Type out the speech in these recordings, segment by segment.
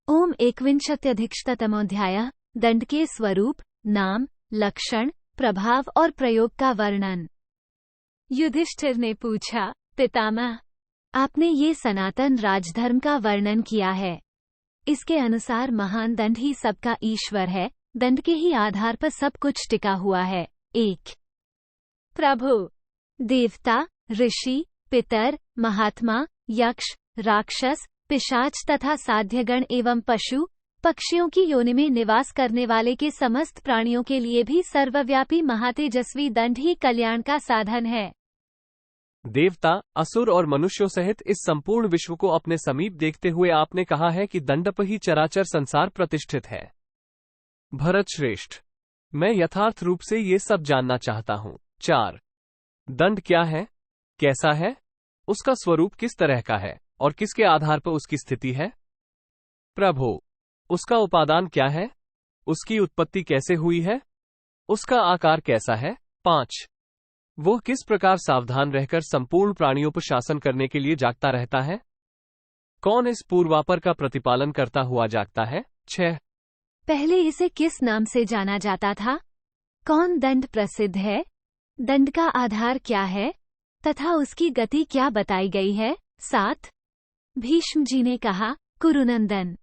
ओम 21-तमोऽध्यायः। दंड के स्वरूप, नाम, लक्षण, प्रभाव और प्रयोग का वर्णन। युधिष्ठिर ने पूछा, पितामह, आपने ये सनातन राजधर्म का वर्णन किया है। इसके अनुसार महान दंड ही सबका ईश्वर है। दंड के ही आधार पर सब कुछ टिका हुआ है। एक प्रभु, देवता, ऋषि, पितर, महात्मा, यक्ष, राक्षस, पिशाच तथा साध्यगण एवं पशु पक्षियों की योनि में निवास करने वाले के समस्त प्राणियों के लिए भी सर्वव्यापी महातेजस्वी दंड ही कल्याण का साधन है। देवता, असुर और मनुष्यों सहित इस संपूर्ण विश्व को अपने समीप देखते हुए आपने कहा है कि दंड पर ही चराचर संसार प्रतिष्ठित है। भरत श्रेष्ठ, मैं यथार्थ रूप से ये सब जानना चाहता हूँ। 4 दंड क्या है, कैसा है, उसका स्वरूप किस तरह का है और किसके आधार पर उसकी स्थिति है। प्रभु, उसका उपादान क्या है, उसकी उत्पत्ति कैसे हुई है, उसका आकार कैसा है। 5 वह किस प्रकार सावधान रहकर संपूर्ण प्राणियों पर शासन करने के लिए जागता रहता है। कौन इस पूर्वापर का प्रतिपालन करता हुआ जागता है। 6 पहले इसे किस नाम से जाना जाता था, कौन दंड प्रसिद्ध है, दंड का आधार क्या है तथा उसकी गति क्या बताई गई है। 7 भीष्म जी ने कहा, कुरुनंदन,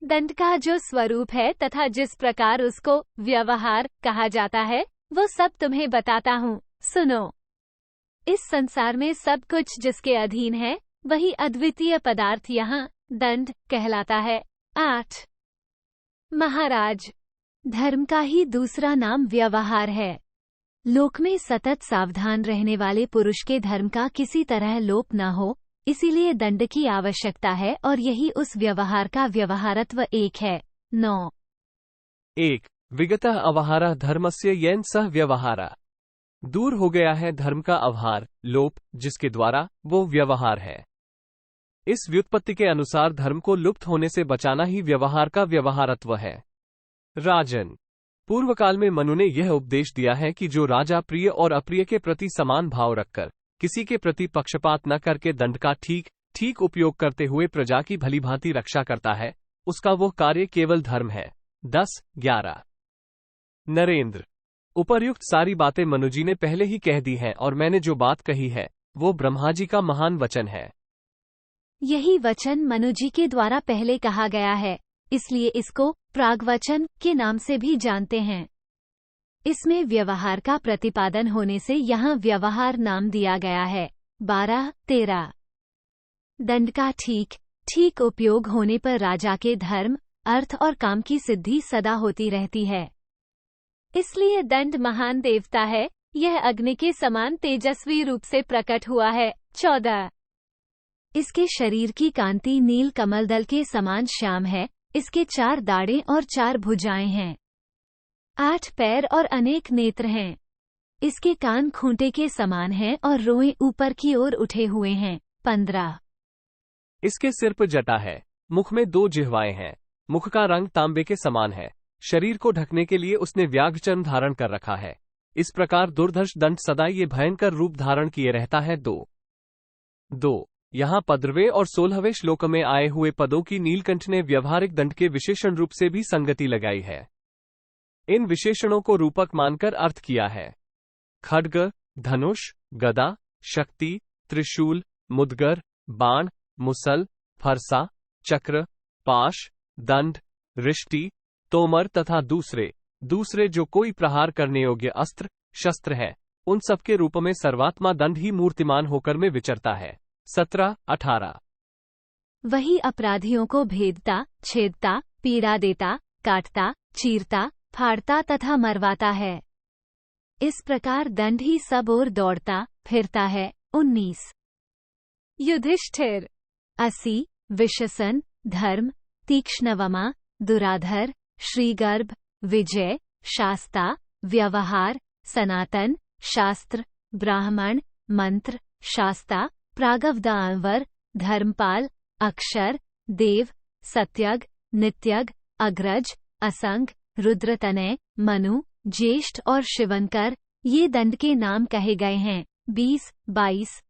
दंड का जो स्वरूप है तथा जिस प्रकार उसको व्यवहार कहा जाता है वो सब तुम्हें बताता हूँ, सुनो। इस संसार में सब कुछ जिसके अधीन है वही अद्वितीय पदार्थ यहाँ दंड कहलाता है। 8 महाराज, धर्म का ही दूसरा नाम व्यवहार है। लोक में सतत सावधान रहने वाले पुरुष के धर्म का किसी तरह लोप न हो, इसीलिए दंड की आवश्यकता है और यही उस व्यवहार का व्यवहारत्व एक है। 9 1 विगतः अवहारः धर्मस्य येन सह व्यवहारा। दूर हो गया है धर्म का अवहार, लोप, जिसके द्वारा वो व्यवहार है। इस व्युत्पत्ति के अनुसार धर्म को लुप्त होने से बचाना ही व्यवहार का व्यवहारत्व है। राजन, पूर्व काल में मनु ने यह उपदेश दिया है कि जो राजा प्रिय और अप्रिय के प्रति समान भाव रखकर किसी के प्रति पक्षपात न करके दंड का ठीक उपयोग करते हुए प्रजा की भलीभांति रक्षा करता है, उसका वो कार्य केवल धर्म है। 10-11 नरेंद्र, उपर्युक्त सारी बातें मनुजी ने पहले ही कह दी हैं और मैंने जो बात कही है वो ब्रह्मा जी का महान वचन है। यही वचन मनुजी के द्वारा पहले कहा गया है, इसलिए इसको प्रागवचन के नाम से भी जानते हैं। इसमें व्यवहार का प्रतिपादन होने से यहाँ व्यवहार नाम दिया गया है। 12-13 दंड का ठीक उपयोग होने पर राजा के धर्म, अर्थ और काम की सिद्धि सदा होती रहती है। इसलिए दंड महान देवता है, यह अग्नि के समान तेजस्वी रूप से प्रकट हुआ है। 14 इसके शरीर की कांति नील कमल दल के समान श्याम है। इसके 4 दाढ़ें और 4 भुजाएं हैं। 8 पैर और अनेक नेत्र हैं। इसके कान खूंटे के समान हैं और रोएं ऊपर की ओर उठे हुए हैं। 15 इसके सिर पर जटा है, मुख में 2 जिह्वाएं हैं, मुख का रंग तांबे के समान है, शरीर को ढकने के लिए उसने व्याघ्रचर्म धारण कर रखा है। इस प्रकार दुर्धर्ष दंड सदा ये भयंकर रूप धारण किए रहता है। 2 यहाँ 15वें और 16वें श्लोक में आए हुए पदों की नीलकंठ ने व्यवहारिक दंड के विशेषण रूप से भी संगति लगाई है। इन विशेषणों को रूपक मानकर अर्थ किया है। खड्ग, धनुष, गदा, शक्ति, त्रिशूल, मुद्गर, बाण, मुसल, फरसा, चक्र, पाश, दंड, रिष्टि, तोमर तथा दूसरे जो कोई प्रहार करने योग्य अस्त्र शस्त्र है, उन सबके रूप में सर्वात्मा दंड ही मूर्तिमान होकर में विचरता है। 17-18 वही अपराधियों को भेदता, छेदता, पीड़ा देता, काटता, चीरता, फाड़ता तथा मरवाता है। इस प्रकार दंड ही सब ओर दौड़ता फिरता है। 19 युधिष्ठिर, असी, विशसन, धर्म, तीक्ष्णवमा, दुराधर, श्रीगर्भ, विजय, शास्ता, व्यवहार, सनातन, शास्त्र, ब्राह्मण, मंत्र, शास्ता, प्रागवदांवर, धर्मपाल, अक्षर, देव, सत्यग, नित्यग, अग्रज, असंग, रुद्रतनय, मनु, ज्येष्ठ और शिवनकर, ये दंड के नाम कहे गए हैं। 20-22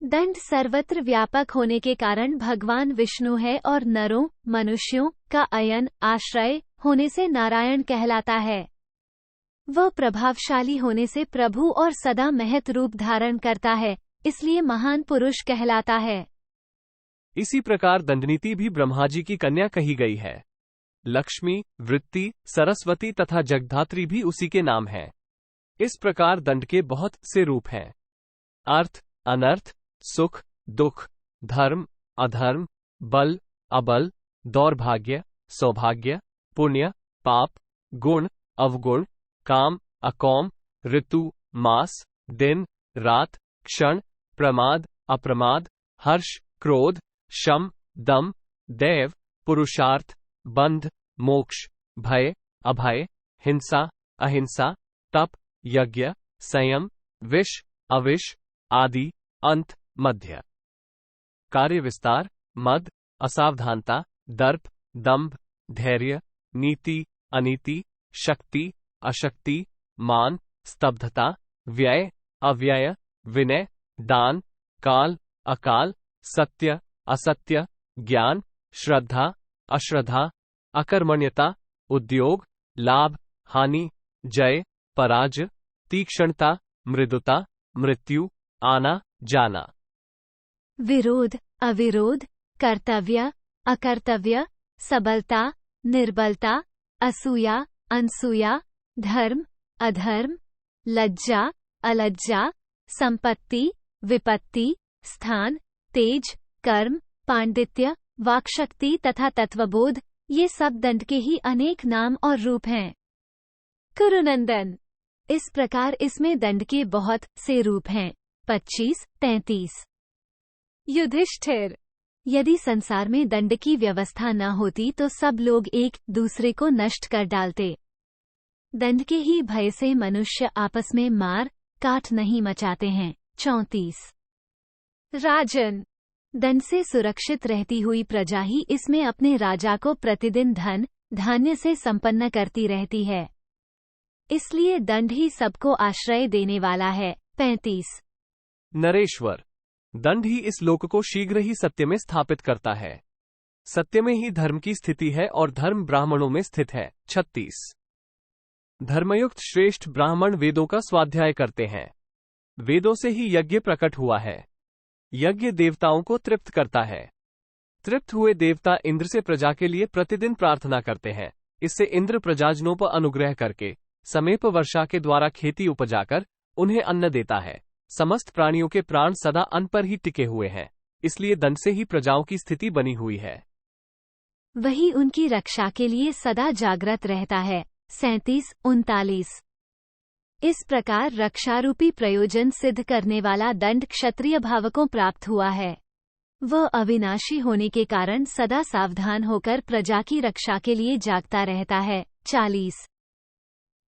दंड सर्वत्र व्यापक होने के कारण भगवान विष्णु है और नरों मनुष्यों का अयन आश्रय होने से नारायण कहलाता है। वह प्रभावशाली होने से प्रभु और सदा महत रूप धारण करता है, इसलिए महान पुरुष कहलाता है। इसी प्रकार दंडनीति भी ब्रह्मा जी की कन्या कही गई है। लक्ष्मी, वृत्ति, सरस्वती तथा जगधात्री भी उसी के नाम हैं। इस प्रकार दंड के बहुत से रूप हैं। अर्थ, अनर्थ, सुख, दुख, धर्म, अधर्म, बल, अबल, दौर्भाग्य, सौभाग्य, पुण्य, पाप, गुण, अवगुण, काम, अकौम, ऋतु, मास, दिन, रात, क्षण, प्रमाद, अप्रमाद, हर्ष, क्रोध, शम, दम, दैव, पुरुषार्थ, बंध, मोक्ष, भय, अभय, हिंसा, अहिंसा, तप, यज्ञ, संयम, विष, अविष, आदि, अंत, मध्य। कार्य विस्तार, मद, असावधानता, दर्प, दंभ, धैर्य, नीति, अनीति, शक्ति, अशक्ति, मान, स्तब्धता, व्यय, अव्यय, विनय, दान, काल, अकाल, सत्य, असत्य, ज्ञान, श्रद्धा, अश्रद्धा, अकर्मण्यता, उद्योग, लाभ, हानि, जय, पराजय, तीक्ष्णता, मृदुता, मृत्यु, आना, जाना। विरोध, अविरोध, कर्तव्य, अकर्तव्य, सबलता, निर्बलता, असूया, अनसूया, धर्म, अधर्म, लज्जा, अलज्जा, संपत्ति, विपत्ति, स्थान, तेज, कर्म, पांडित्य, वाक्शक्ति तथा तत्वबोध, ये सब दंड के ही अनेक नाम और रूप हैं। कुरुनंदन, इस प्रकार इसमें दंड के बहुत से रूप हैं। 25-33। युधिष्ठिर, यदि संसार में दंड की व्यवस्था न होती तो सब लोग एक दूसरे को नष्ट कर डालते। दंड के ही भय से मनुष्य आपस में मार काट नहीं मचाते हैं। 34। राजन, दंड से सुरक्षित रहती हुई प्रजा ही इसमें अपने राजा को प्रतिदिन धन धान्य से संपन्न करती रहती है, इसलिए दंड ही सबको आश्रय देने वाला है। 35। नरेश्वर, दंड ही इस लोक को शीघ्र ही सत्य में स्थापित करता है। सत्य में ही धर्म की स्थिति है और धर्म ब्राह्मणों में स्थित है। 36। धर्मयुक्त श्रेष्ठ ब्राह्मण वेदों का स्वाध्याय करते हैं। वेदों से ही यज्ञ प्रकट हुआ है। यज्ञ देवताओं को तृप्त करता है। तृप्त हुए देवता इंद्र से प्रजा के लिए प्रतिदिन प्रार्थना करते हैं। इससे इंद्र प्रजाजनों पर अनुग्रह करके समेप वर्षा के द्वारा खेती उपजाकर उन्हें अन्न देता है। समस्त प्राणियों के प्राण सदा अन्न पर ही टिके हुए हैं, इसलिए दंड से ही प्रजाओं की स्थिति बनी हुई है। वही उनकी रक्षा के लिए सदा जागृत रहता है। 37-39। इस प्रकार रक्षारूपी प्रयोजन सिद्ध करने वाला दंड क्षत्रिय भाव को प्राप्त हुआ है। वह अविनाशी होने के कारण सदा सावधान होकर प्रजा की रक्षा के लिए जागता रहता है। 40।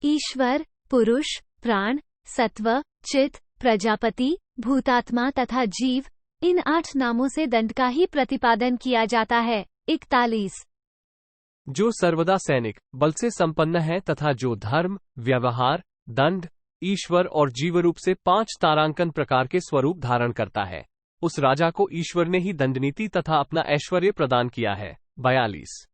ईश्वर, पुरुष, प्राण, सत्व, चित, प्रजापति, भूतात्मा तथा जीव, इन 8 नामों से दंड का ही प्रतिपादन किया जाता है। 41। जो सर्वदा सैनिक बल से संपन्न है तथा जो धर्म, व्यवहार, दंड, ईश्वर और जीवरूप से 5 तारांकन प्रकार के स्वरूप धारण करता है, उस राजा को ईश्वर ने ही दंडनीति तथा अपना ऐश्वर्य प्रदान किया है। 42।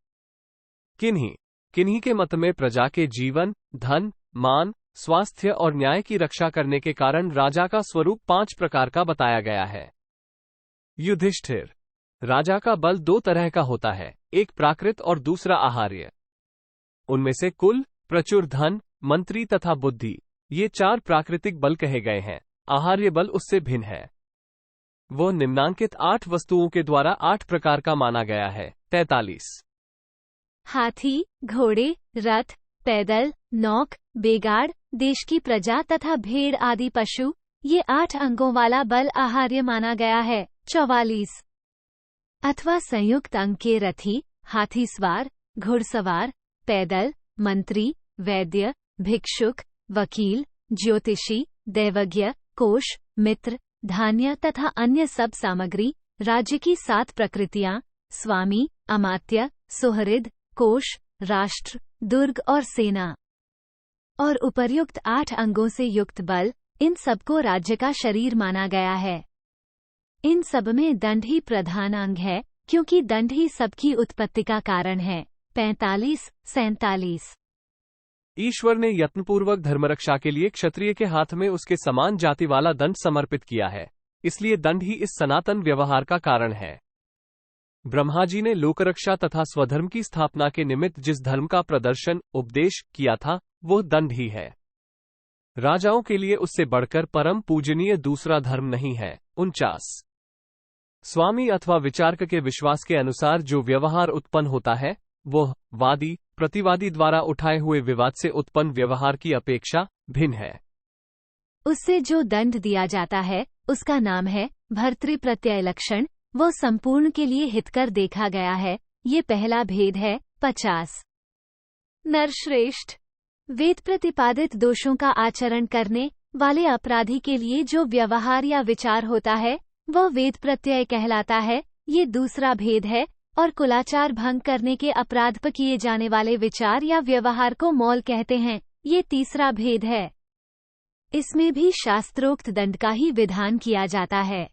किन्हीं के मत में प्रजा के जीवन, धन, मान, स्वास्थ्य और न्याय की रक्षा करने के कारण राजा का स्वरूप 5 प्रकार का बताया गया है। युधिष्ठिर, राजा का बल 2 तरह का होता है, एक प्राकृत और दूसरा आहार्य। उनमें से कुल, प्रचुर धन, मंत्री तथा बुद्धि, ये 4 प्राकृतिक बल कहे गए हैं। आहार्य बल उससे भिन्न है। वो निम्नांकित 8 वस्तुओं के द्वारा 8 प्रकार का माना गया है। 43। हाथी, घोड़े, रथ, पैदल, नौक, बेगाड़, देश की प्रजा तथा भेड़ आदि पशु, ये 8 अंगों वाला बल आहार्य माना गया है। 44। अथवा संयुक्त अंग के रथी, हाथी सवार, घुड़सवार, पैदल, मंत्री, वैद्य, भिक्षुक, वकील, ज्योतिषी, दैवज्ञ, कोश, मित्र, धान्य तथा अन्य सब सामग्री, राज्य की 7 प्रकृतियां, स्वामी, अमात्य, सुहृद, कोश, राष्ट्र, दुर्ग और सेना, और उपर्युक्त 8 अंगों से युक्त बल, इन सबको राज्य का शरीर माना गया है। इन सब में दंड ही प्रधान अंग है, क्योंकि दंड ही सबकी उत्पत्ति का कारण है। 45-47 ईश्वर ने यत्नपूर्वक धर्मरक्षा के लिए क्षत्रिय के हाथ में उसके समान जाति वाला दंड समर्पित किया है, इसलिए दंड ही इस सनातन व्यवहार का कारण है। ब्रह्मा जी ने लोकरक्षा तथा स्वधर्म की स्थापना के निमित्त जिस धर्म का प्रदर्शन उपदेश किया था, वो दंड ही है। राजाओं के लिए उससे बढ़कर परम पूजनीय दूसरा धर्म नहीं है। 49 स्वामी अथवा विचारक के विश्वास के अनुसार जो व्यवहार उत्पन्न होता है, वह वादी प्रतिवादी द्वारा उठाए हुए विवाद से उत्पन्न व्यवहार की अपेक्षा भिन्न है। उससे जो दंड दिया जाता है, उसका नाम है भर्तृप्रत्यय लक्षण। वो संपूर्ण के लिए हितकर देखा गया है। ये पहला भेद है। 50 नरश्रेष्ठ वेद प्रतिपादित दोषों का आचरण करने वाले अपराधी के लिए जो व्यवहार या विचार होता है, वह वेद प्रत्यय कहलाता है। ये दूसरा भेद है। और कुलाचार भंग करने के अपराध पर किए जाने वाले विचार या व्यवहार को मौल कहते हैं। ये तीसरा भेद है। इसमें भी शास्त्रोक्त दंड का ही विधान किया जाता है।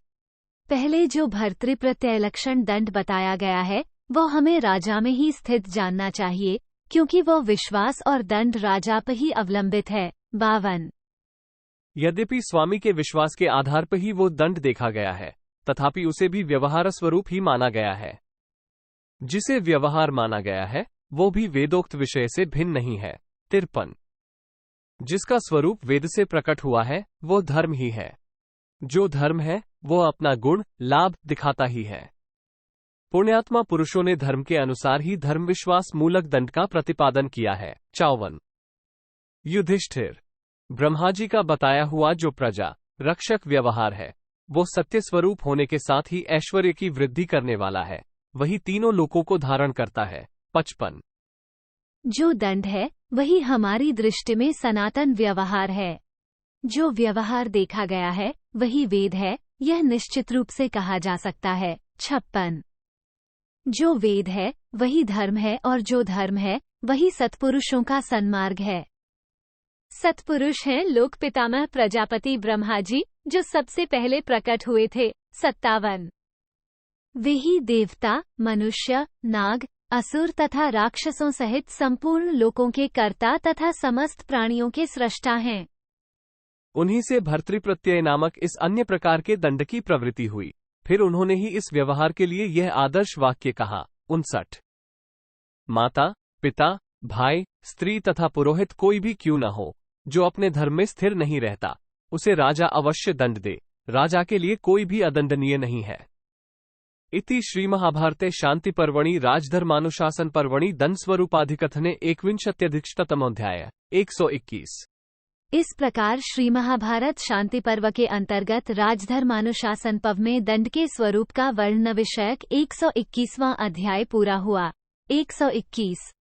पहले जो भर्तृप्रत्यय लक्षण दंड बताया गया है, वह हमें राजा में ही स्थित जानना चाहिए, क्योंकि वह विश्वास और दंड राजा पर ही अवलंबित है। 52 यद्यपि स्वामी के विश्वास के आधार पर ही वो दंड देखा गया है, तथापि उसे भी व्यवहार स्वरूप ही माना गया है। जिसे व्यवहार माना गया है, वो भी वेदोक्त विषय से भिन्न नहीं है। 53 जिसका स्वरूप वेद से प्रकट हुआ है, वो धर्म ही है। जो धर्म है, वो अपना गुण लाभ दिखाता ही है। पुण्यात्मा पुरुषों ने धर्म के अनुसार ही धर्म विश्वास मूलक दंड का प्रतिपादन किया है। 54 युधिष्ठिर ब्रह्मा जी का बताया हुआ जो प्रजा रक्षक व्यवहार है, वो सत्य स्वरूप होने के साथ ही ऐश्वर्य की वृद्धि करने वाला है। वही तीनों लोकों को धारण करता है। 55 जो दंड है, वही हमारी दृष्टि में सनातन व्यवहार है। जो व्यवहार देखा गया है, वही वेद है, यह निश्चित रूप से कहा जा सकता है। 56 जो वेद है, वही धर्म है, और जो धर्म है, वही सत्पुरुषों का सन्मार्ग है। सत्पुरुष हैं लोक पितामह प्रजापति ब्रह्मा जी, जो सबसे पहले प्रकट हुए थे। 57 वे ही देवता, मनुष्य, नाग, असुर तथा राक्षसों सहित संपूर्ण लोकों के कर्ता तथा समस्त प्राणियों के स्रष्टा हैं। उन्हीं से भर्तृप्रत्यय नामक इस अन्य प्रकार के दंड की प्रवृत्ति हुई। फिर उन्होंने ही इस व्यवहार के लिए यह आदर्श वाक्य कहा। 59 माता, पिता, भाई, स्त्री तथा पुरोहित कोई भी क्यों न हो, जो अपने धर्म में स्थिर नहीं रहता, उसे राजा अवश्य दंड दे। राजा के लिए कोई भी अदंडनीय नहीं है। इति श्री महाभारते शांति पर्वणि राजधर्मानुशासन पर्वणि दंड स्वरूपाधिकथने 61 121। इस प्रकार श्री महाभारत शांति पर्व के अंतर्गत राजधर्मानुशासन पर्व में दंड के स्वरूप का वर्णन विषयक 121वां अध्याय पूरा हुआ। 121